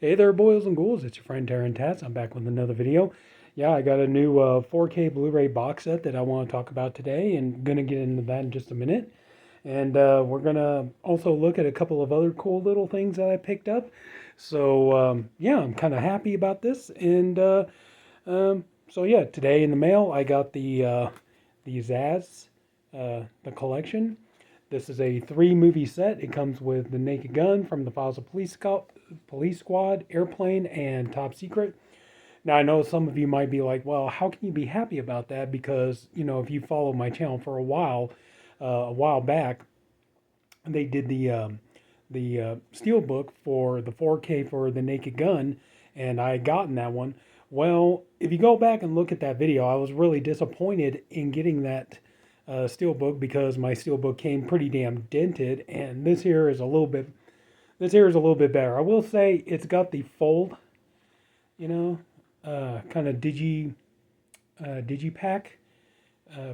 Hey there, boys and ghouls. It's your friend Taryn Tats. I'm back with another video. Yeah, I got a new 4K Blu-ray box set that I want to talk about today, and gonna get into that in just a minute. And we're gonna also look at a couple of other cool little things that I picked up. So yeah, I'm kind of happy about this. And so yeah, today in the mail I got the ZAZ, the collection. This is a 3 movie set. It comes with The Naked Gun, From the Files of Police Squad, Airplane, and Top Secret. Now, I know some of you might be like, well, how can you be happy about that? Because, if you follow my channel for a while back, they did the steelbook for the 4K for The Naked Gun, and I had gotten that one. Well, if you go back and look at that video, I was really disappointed in getting that steelbook because my steelbook came pretty damn dented, and this here is a little bit better. I will say it's got the fold, you know, kind of digipack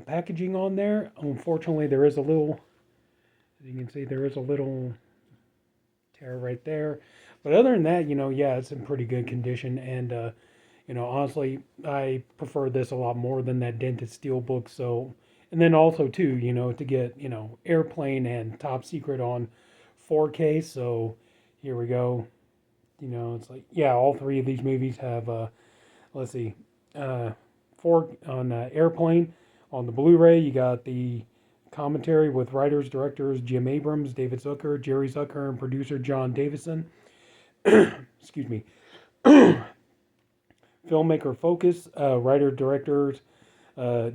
packaging on there. Unfortunately, there is a little, as you can see, there is a little tear right there. But other than that, yeah, it's in pretty good condition. And, honestly, I prefer this a lot more than that dented steel book. So, and then also, too, to get, Airplane and Top Secret on 4K. So here we go. It's like, yeah, all 3 of these movies have, let's see, four on Airplane. On the Blu-ray, you got the commentary with writers, directors Jim Abrams, David Zucker, Jerry Zucker, and producer John Davison. Excuse me. Filmmaker focus, writer, directors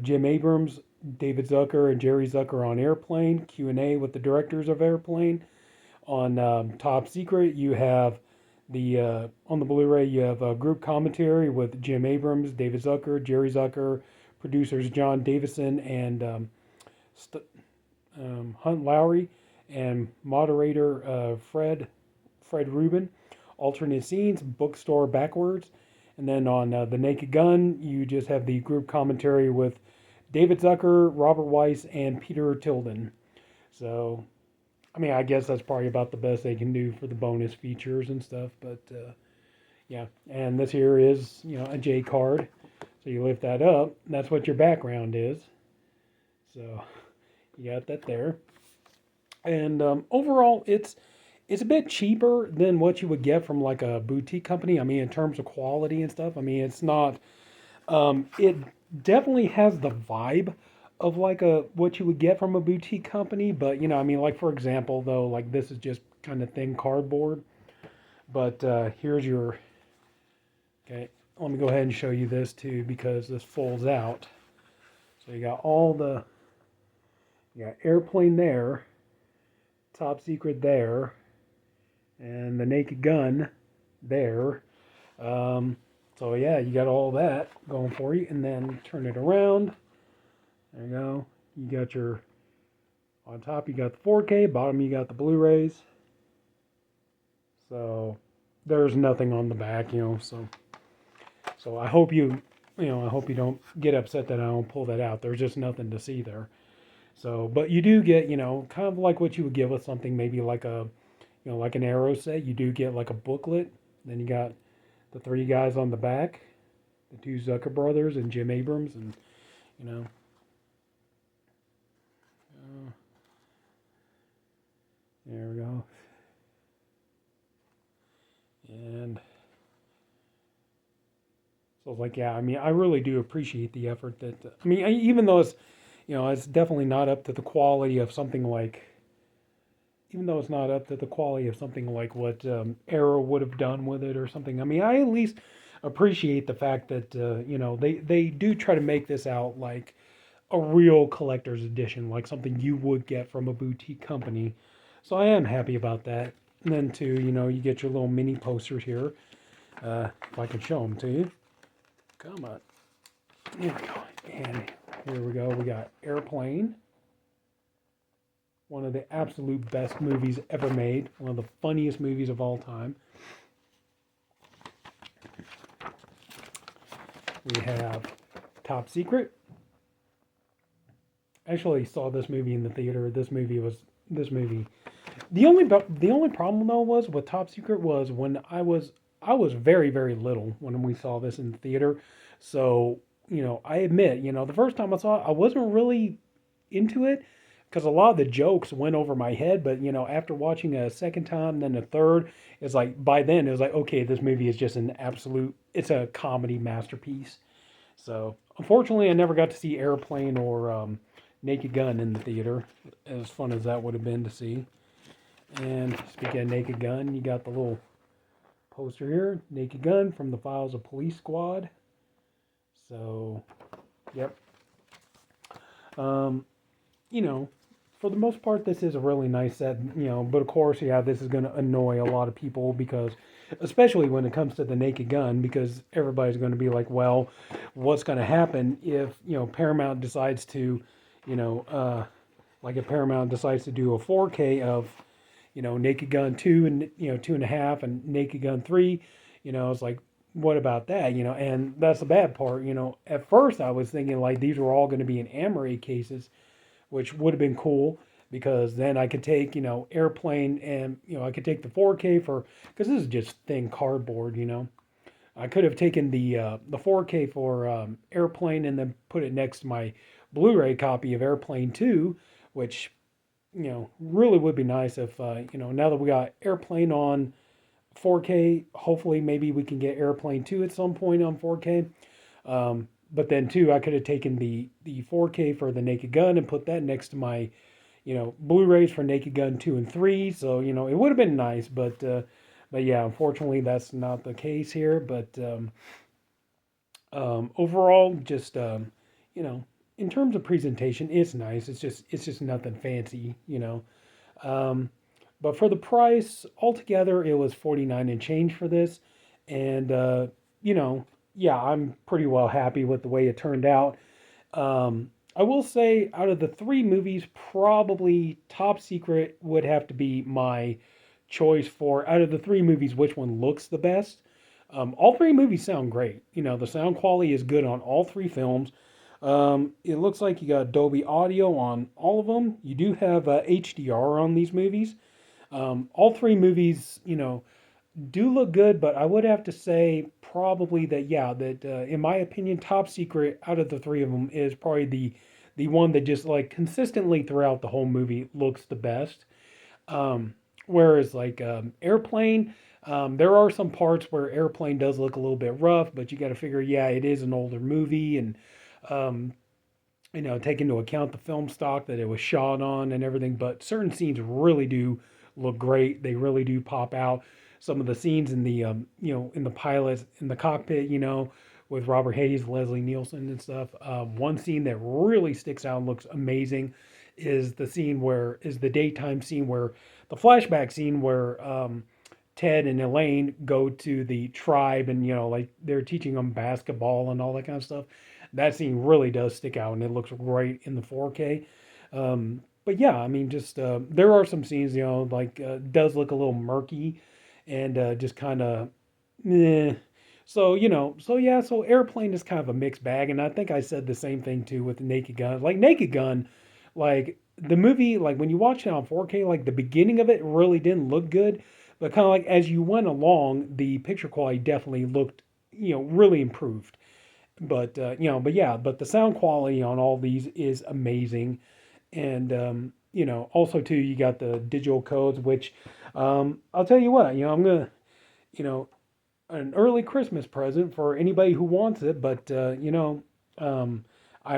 Jim Abrams, David Zucker, and Jerry Zucker on Airplane. Q&A with the directors of Airplane. On Top Secret, you have on the Blu-ray, you have a group commentary with Jim Abrams, David Zucker, Jerry Zucker, producers John Davison and Hunt Lowry, and moderator Fred Rubin. Alternate scenes, bookstore backwards, and then on The Naked Gun, you just have the group commentary with David Zucker, Robert Weiss, and Peter Tilden. So I mean, I guess that's probably about the best they can do for the bonus features and stuff. But yeah, and this here is, a J card. So you lift that up. That's what your background is. So you got that there. And overall, it's a bit cheaper than what you would get from like a boutique company. I mean, in terms of quality and stuff. I mean, it's not. It definitely has the vibe of like what you would get from a boutique company, but I mean, like for example, though, like this is just kind of thin cardboard. But here's your. Okay, let me go ahead and show you this too because this folds out. So you got Airplane there, Top Secret there, and The Naked Gun there. So yeah, you got all that going for you, and then turn it around. There you go. You got on top you got the 4K, bottom you got the Blu-rays. So there's nothing on the back, so I hope I hope you don't get upset that I don't pull that out. There's just nothing to see there. So, but you do get, kind of like what you would get with something maybe like like an Arrow set. You do get like a booklet. Then you got the 3 guys on the back, the 2 Zucker brothers and Jim Abrams, and you know. There we go. And so it's like, yeah, I mean, I really do appreciate the effort that, I mean, even though it's definitely not up to the quality of something like, even though it's not up to the quality of something like what Arrow would have done with it or something. I mean, I at least appreciate the fact that, they do try to make this out like a real collector's edition, like something you would get from a boutique company. So I am happy about that. And then too, you get your little mini posters here. If I can show them to you. Come on. Here we go. And here we go. We got Airplane. One of the absolute best movies ever made. One of the funniest movies of all time. We have Top Secret. I actually saw this movie in the theater. This movie. The only problem though was with Top Secret was when I was I was very, very little when we saw this in the theater. So, I admit, the first time I saw it, I wasn't really into it because a lot of the jokes went over my head. But, after watching a second time, then a third, it's like by then it was like, okay, this movie is just an absolute, it's a comedy masterpiece. So, unfortunately, I never got to see Airplane or Naked Gun in the theater, as fun as that would have been to see. And speaking of Naked Gun, you got the little poster here, Naked Gun from the Files of Police Squad. So, yep. Um, you know, for the most part, this is a really nice set, but of course, yeah, this is going to annoy a lot of people because, especially when it comes to the Naked Gun, because everybody's going to be like, well, what's going to happen if, Paramount decides to, you know, uh, like if Paramount decides to do a 4K of, Naked Gun 2 and, 2.5 and Naked Gun 3, it's like, what about that, and that's the bad part, at first I was thinking like these were all going to be in Amaray cases, which would have been cool because then I could take, Airplane and, I could take the 4K for, because this is just thin cardboard, I could have taken the 4K for Airplane and then put it next to my Blu-ray copy of Airplane 2, which, really would be nice if, now that we got Airplane on 4K, hopefully maybe we can get Airplane 2 at some point on 4K. But then too, I could have taken the 4K for the Naked Gun and put that next to my, Blu-rays for Naked Gun 2 and 3. So, it would have been nice, but yeah, unfortunately that's not the case here. But overall, just in terms of presentation, it's nice. It's just nothing fancy, Um, but for the price altogether, it was 49 and change for this, and you know, yeah, I'm pretty well happy with the way it turned out. I will say, out of the three movies, probably Top Secret would have to be my choice for out of the three movies, which one looks the best. All three movies sound great. The sound quality is good on all three films. It looks like you got Dolby Audio on all of them. You do have HDR on these movies. All three movies, do look good, but I would have to say probably that yeah, that in my opinion, Top Secret out of the three of them is probably the one that just like consistently throughout the whole movie looks the best. Whereas like Airplane, there are some parts where Airplane does look a little bit rough, but you got to figure, yeah, it is an older movie, and um, take into account the film stock that it was shot on and everything. But certain scenes really do look great. They really do pop out. Some of the scenes in the in the pilot in the cockpit, with Robert Hayes, Leslie Nielsen, and stuff. One scene that really sticks out and looks amazing is the daytime scene where the flashback scene where Ted and Elaine go to the tribe and like they're teaching them basketball and all that kind of stuff. That scene really does stick out and it looks great in the 4K. But yeah, I mean, just there are some scenes like does look a little murky and just kind of eh. So yeah, so Airplane is kind of a mixed bag, and I think I said the same thing too with Naked Gun. Like Naked Gun, like the movie, like when you watch it on 4K, like the beginning of it really didn't look good, but kind of like as you went along, the picture quality definitely looked, really improved. But yeah, but the sound quality on all these is amazing, and also too, you got the digital codes, which I'll tell you what, I'm gonna, you know, an early Christmas present for anybody who wants it. But I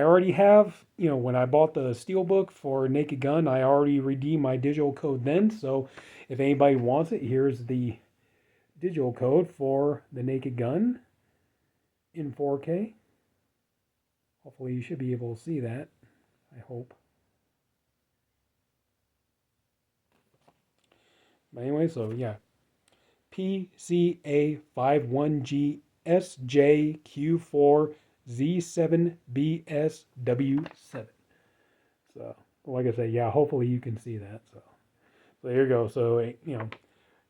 already have, when I bought the steelbook for Naked Gun, I already redeemed my digital code then. So if anybody wants it, here's the digital code for the Naked Gun in 4K. Hopefully, you should be able to see that. I hope. But anyway, so yeah, PCA51GSJQ4Z7BSW7. So, like I say, yeah, hopefully you can see that. So there you go. So, of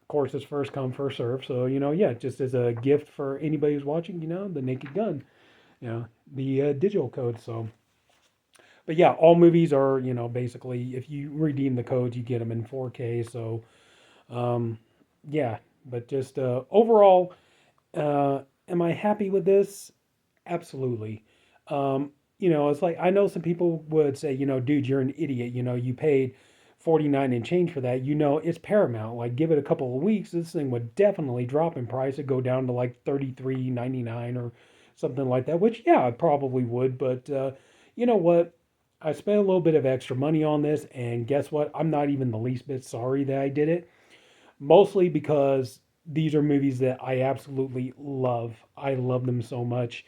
course, it's first come, first serve. So, yeah, just as a gift for anybody who's watching, the Naked Gun, the digital code. So, but yeah, all movies are, basically, if you redeem the codes, you get them in 4K. So, yeah, But just overall, am I happy with this? Absolutely. It's like I know some people would say, dude, you're an idiot. You paid 49 and change for that. It's Paramount. Like, give it a couple of weeks, this thing would definitely drop in price. It'd go down to like 33.99 or something like that. Which, yeah, I probably would. But you know what? I spent a little bit of extra money on this, and guess what? I'm not even the least bit sorry that I did it. Mostly because these are movies that I absolutely love. I love them so much.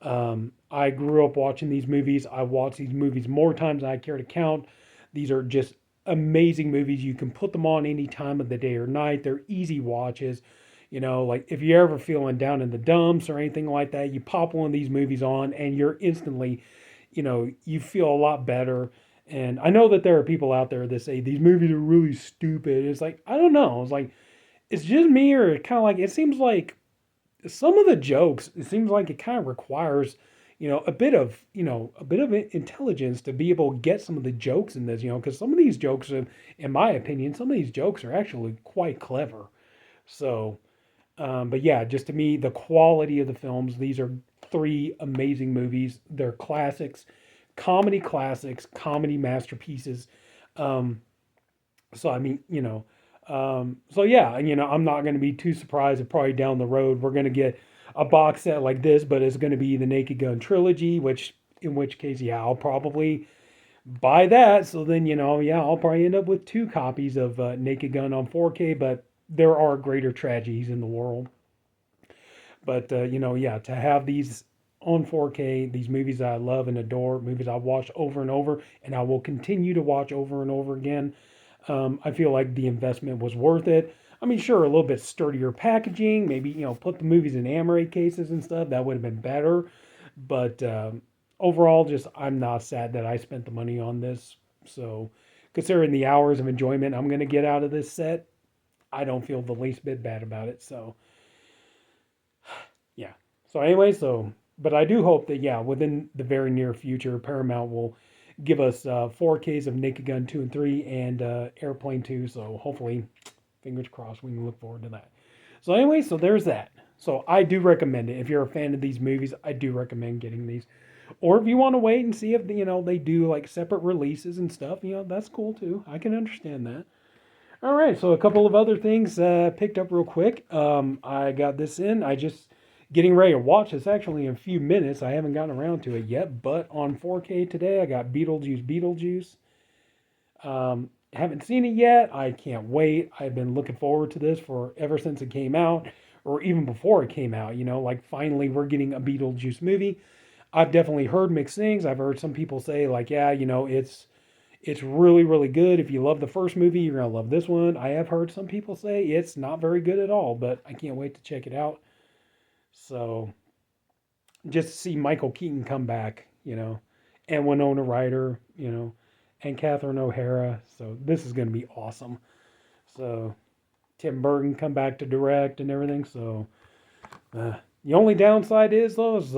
I grew up watching these movies. I watched these movies more times than I care to count. These are just amazing movies. You can put them on any time of the day or night. They're easy watches. Like if you're ever feeling down in the dumps or anything like that, you pop one of these movies on and you're instantly, you feel a lot better. And I know that there are people out there that say these movies are really stupid. It's like, I don't know. It's like, it's just me, or kind of like, it seems like some of the jokes, it seems like it kind of requires, a bit of intelligence to be able to get some of the jokes in this, because some of these jokes, in my opinion, some of these jokes are actually quite clever. So, but yeah, just to me, the quality of the films, these are three amazing movies. They're classics, comedy masterpieces. Um, so I mean, so yeah, and I'm not going to be too surprised if probably down the road we're going to get a box set like this, but it's going to be the Naked Gun trilogy, in which case, yeah, I'll probably buy that. So then, yeah, I'll probably end up with two copies of Naked Gun on 4K, but there are greater tragedies in the world. But yeah, to have these on 4K, these movies that I love and adore, movies I've watched over and over, and I will continue to watch over and over again. I feel like the investment was worth it. I mean, sure, a little bit sturdier packaging, maybe put the movies in Amaray cases and stuff. That would have been better. But overall, just I'm not sad that I spent the money on this. So, considering the hours of enjoyment I'm going to get out of this set, I don't feel the least bit bad about it. So, yeah. So anyway, but I do hope that yeah, within the very near future, Paramount will give us 4Ks of Naked Gun 2 and 3 and Airplane 2. So hopefully, fingers crossed, we can look forward to that. So anyway, so there's that. So I do recommend it. If you're a fan of these movies, I do recommend getting these. Or if you want to wait and see if they do like separate releases and stuff, that's cool too. I can understand that. All right, so a couple of other things picked up real quick. I got this in. I just getting ready to watch this actually in a few minutes. I haven't gotten around to it yet, but on 4K today, I got Beetlejuice. Haven't seen it yet. I can't wait. I've been looking forward to this for ever since it came out, or even before it came out. Like finally we're getting a Beetlejuice movie. I've definitely heard mixed things. I've heard some people say like, yeah, it's really, really good. If you love the first movie, you're going to love this one. I have heard some people say it's not very good at all, but I can't wait to check it out. So just to see Michael Keaton come back, and Winona Ryder, and Catherine O'Hara. So this is going to be awesome. So Tim Burton come back to direct and everything. So the only downside is though is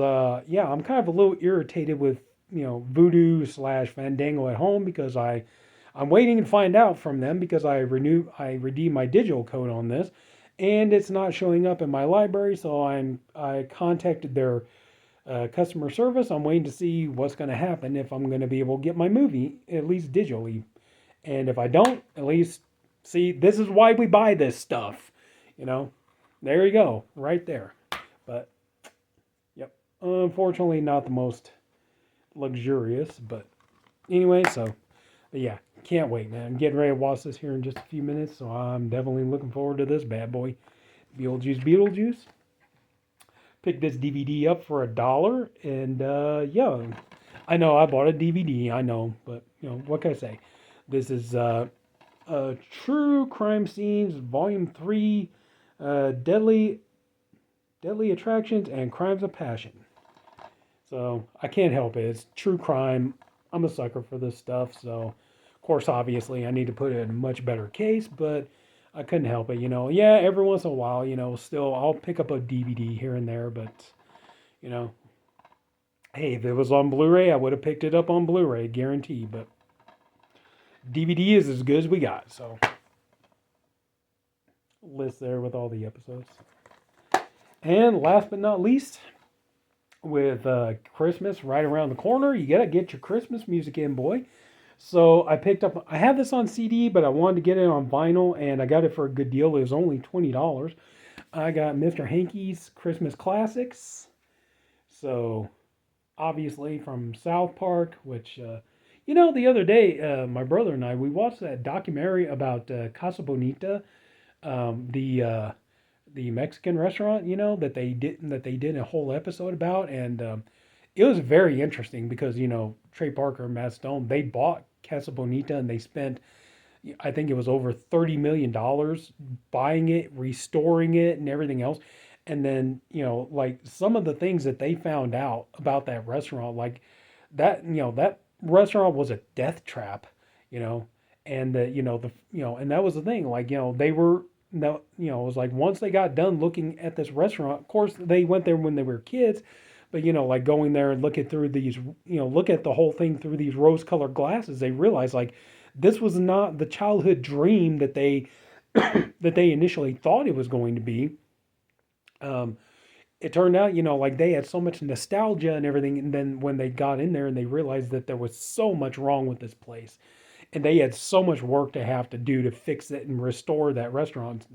yeah, I'm kind of a little irritated with Voodoo / Fandango at home because I'm waiting to find out from them because I redeemed my digital code on this, and it's not showing up in my library. So I contacted their customer service. I'm waiting to see what's going to happen if I'm going to be able to get my movie at least digitally, and if I don't, at least see this is why we buy this stuff. There you go, right there. But yep, unfortunately, not the most luxurious, but anyway, but yeah, can't wait, man. I'm getting ready to watch this here in just a few minutes, so I'm definitely looking forward to this bad boy. Beetlejuice. Picked this DVD up for $1, and yeah, I know I bought a DVD, I know, but what can I say? This is True Crime Scenes, Volume 3, Deadly Attractions and Crimes of Passion. So I can't help it. It's true crime. I'm a sucker for this stuff. So, of course, obviously, I need to put it in a much better case, but I couldn't help it. Yeah, every once in a while, still I'll pick up a DVD here and there, but, hey, if it was on Blu-ray, I would have picked it up on Blu-ray, guaranteed. But DVD is as good as we got. So, list there with all the episodes. And last but not least, with Christmas right around the corner, you gotta get your Christmas music in, boy. So I have this on CD, but I wanted to get it on vinyl, and I got it for a good deal. It was only $20. I got Mr. Hanky's Christmas Classics. So obviously from South Park, which the other day, my brother and I, we watched that documentary about Casa Bonita, the Mexican restaurant, that they did a whole episode about, and it was very interesting because Trey Parker and Matt Stone, they bought Casa Bonita and they spent, I think it was over $30 million buying it, restoring it, and everything else. And then like some of the things that they found out about that restaurant, like that restaurant was a death trap, you know, and and that was the thing, like they were. No, it was like once they got done looking at this restaurant, of course they went there when they were kids, but like going there and look at the whole thing through these rose-colored glasses, they realized like this was not the childhood dream that they that they initially thought it was going to be. Um, it turned out, like they had so much nostalgia and everything, and then when they got in there and they realized that there was so much wrong with this place, and they had so much work to have to do to fix it and restore that restaurant,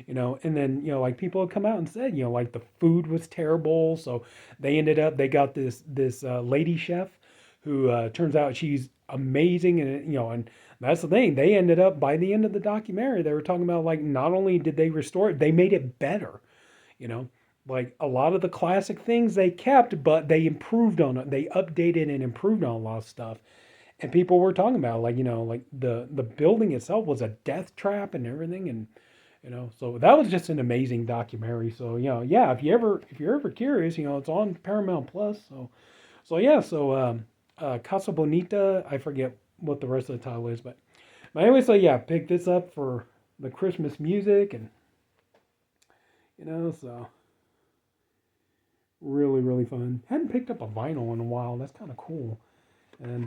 and then like people had come out and said, like the food was terrible, so they got this lady chef who turns out she's amazing, and and that's the thing, they ended up, by the end of the documentary, they were talking about like not only did they restore it, they made it better, you know like a lot of the classic things they kept, but they improved on it, they updated and improved on a lot of stuff. And people were talking about like like the building itself was a death trap and everything, and so that was just an amazing documentary. So yeah, if you're ever curious, it's on Paramount Plus. So Casa Bonita, I forget what the rest of the title is, but anyway, so yeah, pick this up for the Christmas music, and so really, really fun. Hadn't picked up a vinyl in a while. That's kind of cool. And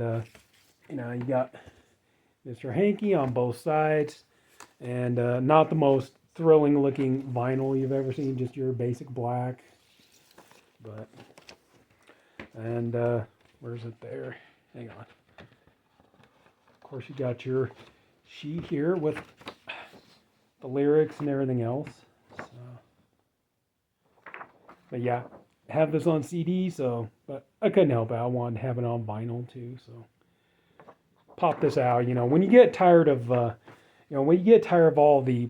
you got Mr. Hanky on both sides, and not the most thrilling looking vinyl you've ever seen, just your basic black. But, and where's it there? Hang on. Of course, you got your sheet here with the lyrics and everything else. So, but yeah, have this on CD, but I couldn't help it. I wanted to have it on vinyl too, so pop this out. When you get tired of, when you get tired of all the,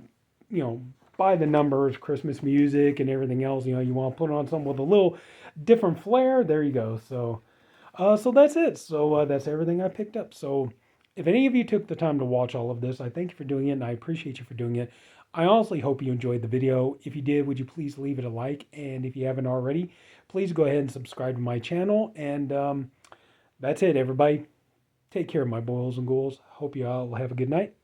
by the numbers Christmas music and everything else, you want to put on something with a little different flair. There you go. So that's it. So that's everything I picked up. So if any of you took the time to watch all of this, I thank you for doing it, and I appreciate you for doing it. I honestly hope you enjoyed the video. If you did, would you please leave it a like? And if you haven't already, please go ahead and subscribe to my channel. And that's it, everybody. Take care, my boils and ghouls. Hope you all have a good night.